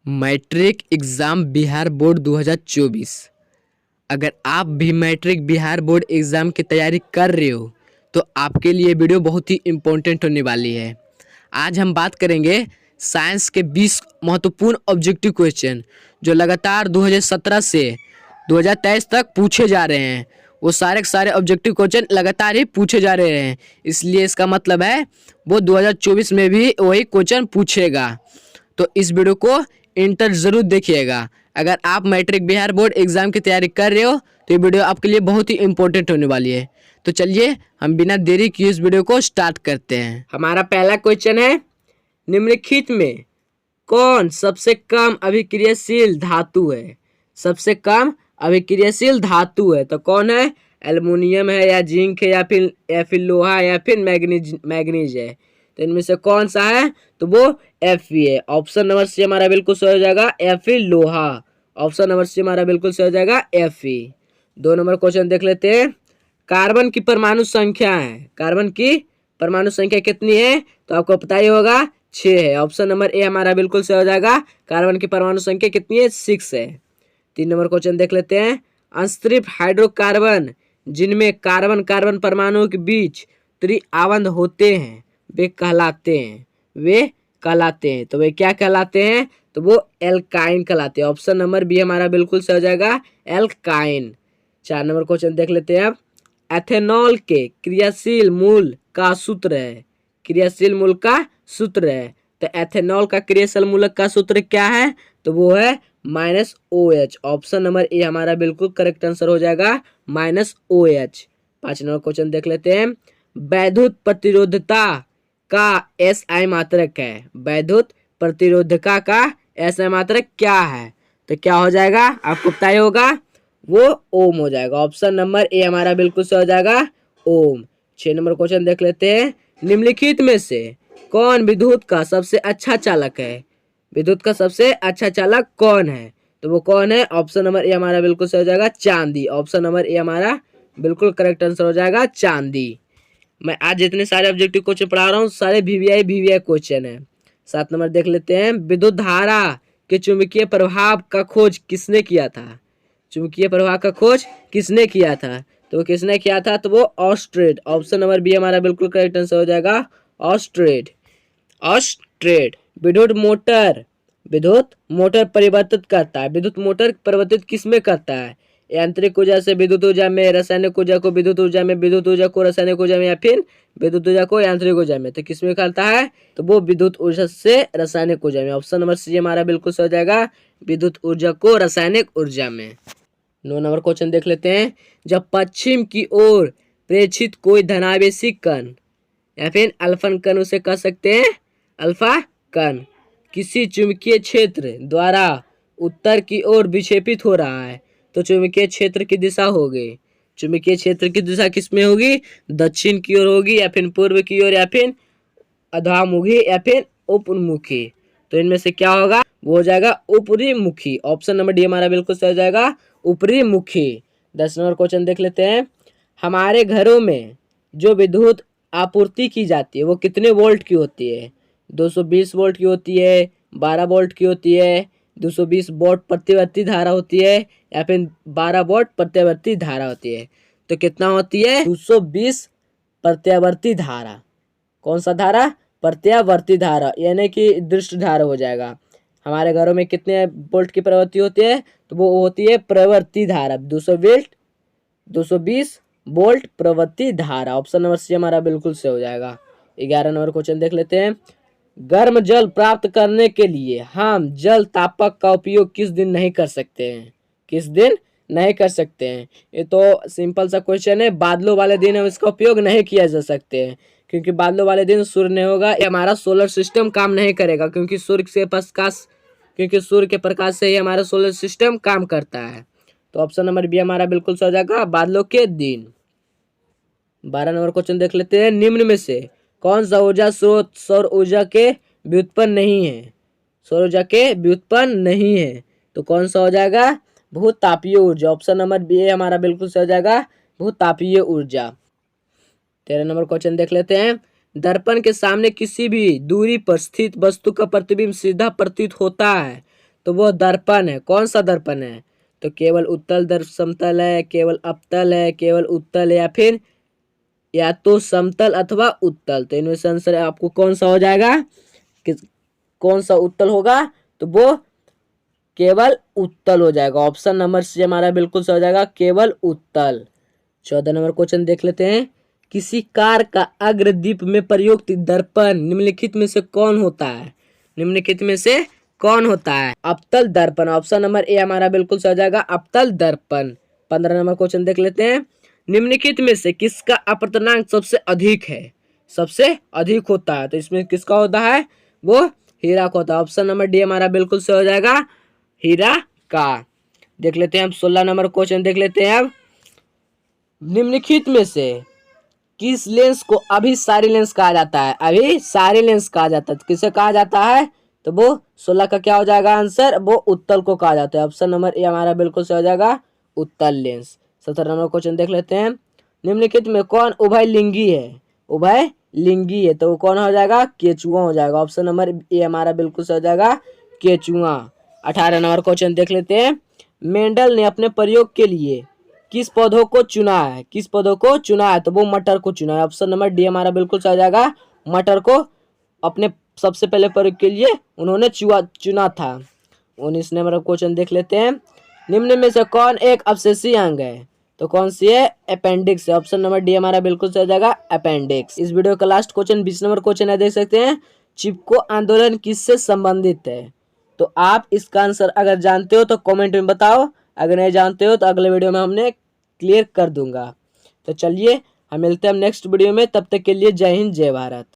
Matric exam Bihar board 2024। अगर आप भी मैट्रिक बिहार बोर्ड एग्ज़ाम की तैयारी कर रहे हो तो आपके लिए वीडियो बहुत ही इम्पोर्टेंट होने वाली है। आज हम बात करेंगे साइंस के 20 महत्वपूर्ण ऑब्जेक्टिव क्वेश्चन जो लगातार 2017 से 2023 तक पूछे जा रहे हैं। वो सारे के सारे ऑब्जेक्टिव क्वेश्चन लगातार ही पूछे जा रहे हैं, इसलिए इसका मतलब है वो 2024 में भी वही क्वेश्चन पूछेगा। तो इस वीडियो को इंटर ज़रूर देखिएगा। अगर आप मैट्रिक बिहार बोर्ड एग्ज़ाम की तैयारी कर रहे हो तो ये वीडियो आपके लिए बहुत ही इंपॉर्टेंट होने वाली है। तो चलिए हम बिना देरी किए इस वीडियो को स्टार्ट करते हैं। हमारा पहला क्वेश्चन है, निम्नलिखित में कौन सबसे कम अभिक्रियाशील धातु है? सबसे कम अभिक्रियाशील धातु है तो कौन है? एल्युमिनियम है या जिंक है या फिर लोहा या फिर मैग्नीज है। तो इनमें से कौन सा है? तो वो Fe है। ऑप्शन नंबर सी हमारा बिल्कुल सही हो जाएगा, Fe लोहा। ऑप्शन नंबर सी हमारा बिल्कुल सही हो जाएगा, Fe। 2 नंबर क्वेश्चन देख लेते हैं। कार्बन की परमाणु संख्या है, कार्बन की परमाणु संख्या कितनी है? तो आपको पता ही होगा, 6 है। ऑप्शन नंबर ए हमारा बिल्कुल सही हो जाएगा। कार्बन की परमाणु संख्या कितनी है? 6 है। 3 नंबर क्वेश्चन देख लेते हैं। अंतरिक्ष हाइड्रोकार्बन जिनमें कार्बन कार्बन परमाणु के बीच त्रिआवंध होते हैं वे कहलाते हैं। तो वे क्या कहलाते हैं? तो वो एल्काइन कहलाते हैं। ऑप्शन नंबर बी हमारा बिल्कुल सही हो जाएगा, एल्काइन। 4 नंबर क्वेश्चन देख लेते हैं अब। एथेनॉल के क्रियाशील मूल का सूत्र है, क्रियाशील मूल का सूत्र है। तो एथेनॉल का क्रियाशील मूलक का सूत्र क्या है? तो वो है -OH। ऑप्शन नंबर ए हमारा बिल्कुल करेक्ट आंसर हो जाएगा, -OH। 5 नंबर क्वेश्चन देख लेते हैं। वैद्युत प्रतिरोधकता का SI मात्रक है, वैद्युत प्रतिरोधकता का SI मात्रक क्या है? तो क्या हो जाएगा? आपको पता ही होगा, वो ओम हो जाएगा। ऑप्शन नंबर ए हमारा बिल्कुल सही हो जाएगा, ओम। 6 नंबर क्वेश्चन देख लेते हैं। निम्नलिखित में से कौन विद्युत का सबसे अच्छा चालक है? विद्युत का सबसे अच्छा चालक कौन है? तो वो कौन है? ऑप्शन नंबर ए हमारा बिल्कुल सही हो जाएगा, चांदी। ऑप्शन नंबर ए हमारा बिल्कुल करेक्ट आंसर हो जाएगा, चांदी। मैं आज जितने सारे ऑब्जेक्टिव क्वेश्चन पढ़ा रहा हूँ सारे VVI क्वेश्चन है। 7 नंबर देख लेते हैं। विद्युत धारा के चुंबकीय प्रभाव का खोज किसने किया था? चुंबकीय प्रभाव का खोज किसने किया था? तो किसने किया था? तो वो ऑस्ट्रेड। ऑप्शन नंबर बी हमारा बिल्कुल करेक्ट आंसर हो जाएगा, ऑस्ट्रेड। ऑस्ट्रेड। विद्युत मोटर परिवर्तित करता है। विद्युत मोटर परिवर्तित किसमें करता है? यांत्रिक ऊर्जा से विद्युत ऊर्जा में, रासायनिक ऊर्जा को विद्युत ऊर्जा में, विद्युत ऊर्जा को रासायनिक ऊर्जा में, या फिर विद्युत ऊर्जा को यांत्रिक ऊर्जा में। तो किसमें करता है? तो वो विद्युत ऊर्जा से रासायनिक ऊर्जा में। ऑप्शन नंबर सी हमारा बिल्कुल सही हो जाएगा, विद्युत ऊर्जा को रासायनिक ऊर्जा में। 9 नंबर क्वेश्चन देख लेते हैं। जब पश्चिम की ओर प्रेषित कोई धनावेशी कण या फिर अल्फा कण, उसे कह सकते हैं अल्फा कण, किसी चुंबकीय क्षेत्र द्वारा उत्तर की ओर विक्षेपित हो रहा है तो चुंबकीय क्षेत्र की दिशा होगी, चुंबकीय क्षेत्र की दिशा किसमें होगी? दक्षिण की ओर होगी, या फिर पूर्व की ओर, या फिर अधोमुखी, या फिर उपमुखी। तो इनमें से क्या होगा? वो हो जाएगा ऊपरी मुखी। ऑप्शन नंबर डी हमारा बिल्कुल सही हो जाएगा, ऊपरी मुखी। 10 नंबर क्वेश्चन देख लेते हैं। हमारे घरों में जो विद्युत आपूर्ति की जाती है वो कितने वोल्ट की होती है? 220 वोल्ट की होती है, 12 वोल्ट की होती है, 220 वोल्ट प्रत्यावर्ती धारा होती है, या फिर 12 वोल्ट प्रत्यावर्ती धारा होती है। तो कितना होती है? 220 प्रत्यावर्ती धारा। कौन सा धारा? प्रत्यावर्ती धारा, यानी कि दृष्ट धारा हो जाएगा। हमारे घरों में कितने वोल्ट की प्रवृत्ति होती है? तो वो होती है प्रवृत्ति धारा, 220 वोल्ट प्रवृत्ति धारा। ऑप्शन नंबर सी हमारा बिल्कुल से हो जाएगा। 11 नंबर क्वेश्चन देख लेते हैं। गर्म जल प्राप्त करने के लिए हम जल तापक का उपयोग किस दिन नहीं कर सकते हैं? किस दिन नहीं कर सकते हैं? ये तो सिंपल सा क्वेश्चन है। बादलों वाले दिन हम इसका उपयोग नहीं किया जा सकते हैं, क्योंकि बादलों वाले दिन सूर्य नहीं होगा, ये हमारा सोलर सिस्टम काम नहीं करेगा, क्योंकि सूर्य के प्रकाश से ही हमारा सोलर सिस्टम काम करता है। तो ऑप्शन नंबर बी हमारा बिल्कुल सही हो जाएगा, बादलों के दिन। 12 नंबर क्वेश्चन देख लेते हैं। निम्न में से कौन सा ऊर्जा स्रोत सौर ऊर्जा के व्युत्पन्न नहीं है? सौर ऊर्जा के व्युत्पन्न नहीं है तो कौन सा हो जाएगा? भूतापीय ऊर्जा। ऑप्शन नंबर बी हमारा बिल्कुल सही हो जाएगा, भूतापीय ऊर्जा। 13 नंबर क्वेश्चन देख लेते हैं। दर्पण के सामने किसी भी दूरी पर स्थित वस्तु का प्रतिबिंब सीधा प्रतीत होता है तो वो दर्पण है। कौन सा दर्पण है? तो केवल उत्तल समतल है, केवल अवतल है, केवल उत्तल है, या तो समतल अथवा उत्तल। तो इनमें से आंसर आपको कौन सा हो जाएगा? कौन सा उत्तल होगा? तो वो केवल उत्तल हो जाएगा। ऑप्शन नंबर सी हमारा बिल्कुल सही हो जाएगा, केवल उत्तल। 14 नंबर क्वेश्चन देख लेते हैं। किसी कार का अग्रदीप में प्रयुक्त दर्पण निम्नलिखित में से कौन होता है? निम्नलिखित में से कौन होता है? अवतल दर्पण। ऑप्शन नंबर ए हमारा बिल्कुल सही हो जाएगा, अवतल दर्पण। 15 नंबर क्वेश्चन देख लेते हैं। निम्नलिखित में से किसका अपवर्तनांक सबसे अधिक है? सबसे अधिक होता है, तो इसमें किसका होता है? वो हीरा का होता है। ऑप्शन नंबर डी हमारा बिल्कुल सही हो जाएगा, हीरा का। देख लेते हैं हम 16 नंबर क्वेश्चन देख लेते हैं अब। निम्नलिखित में से किस लेंस को अभिसारी लेंस कहा जाता है? अभिसारी लेंस कहा जाता है। किसे कहा जाता है? तो वो 16 का क्या हो जाएगा आंसर? वो उत्तल को कहा जाता है। ऑप्शन नंबर ए हमारा बिल्कुल सही हो जाएगा, उत्तल लेंस। 17 नंबर क्वेश्चन देख लेते हैं। निम्नलिखित में कौन उभयलिंगी है? उभयलिंगी है, तो वो कौन हो जाएगा? केचुआ हो जाएगा। ऑप्शन नंबर ए हमारा बिल्कुल सही हो जाएगा, केचुआ। 18 नंबर क्वेश्चन देख लेते हैं। मेंडल ने अपने प्रयोग के लिए किस पौधों को चुना है? किस पौधों को चुना है? तो वो मटर को चुना है। ऑप्शन नंबर डी हमारा बिल्कुल सही हो जाएगा, मटर को अपने सबसे पहले प्रयोग के लिए उन्होंने चुना था। 19 नंबर क्वेश्चन देख लेते हैं। निम्न में से कौन एक अवशेषीय अंग है? तो कौन सी है? अपेंडिक्स है। ऑप्शन नंबर डी हमारा बिल्कुल सही हो जाएगा, अपेंडिक्स। इस वीडियो का लास्ट क्वेश्चन 20 नंबर क्वेश्चन है, देख सकते हैं। चिपको आंदोलन किससे संबंधित है? तो आप इसका आंसर अगर जानते हो तो कमेंट में बताओ, अगर नहीं जानते हो तो अगले वीडियो में हमने क्लियर कर दूंगा। तो चलिए हम मिलते हैं नेक्स्ट वीडियो में, तब तक के लिए जय हिंद जय भारत।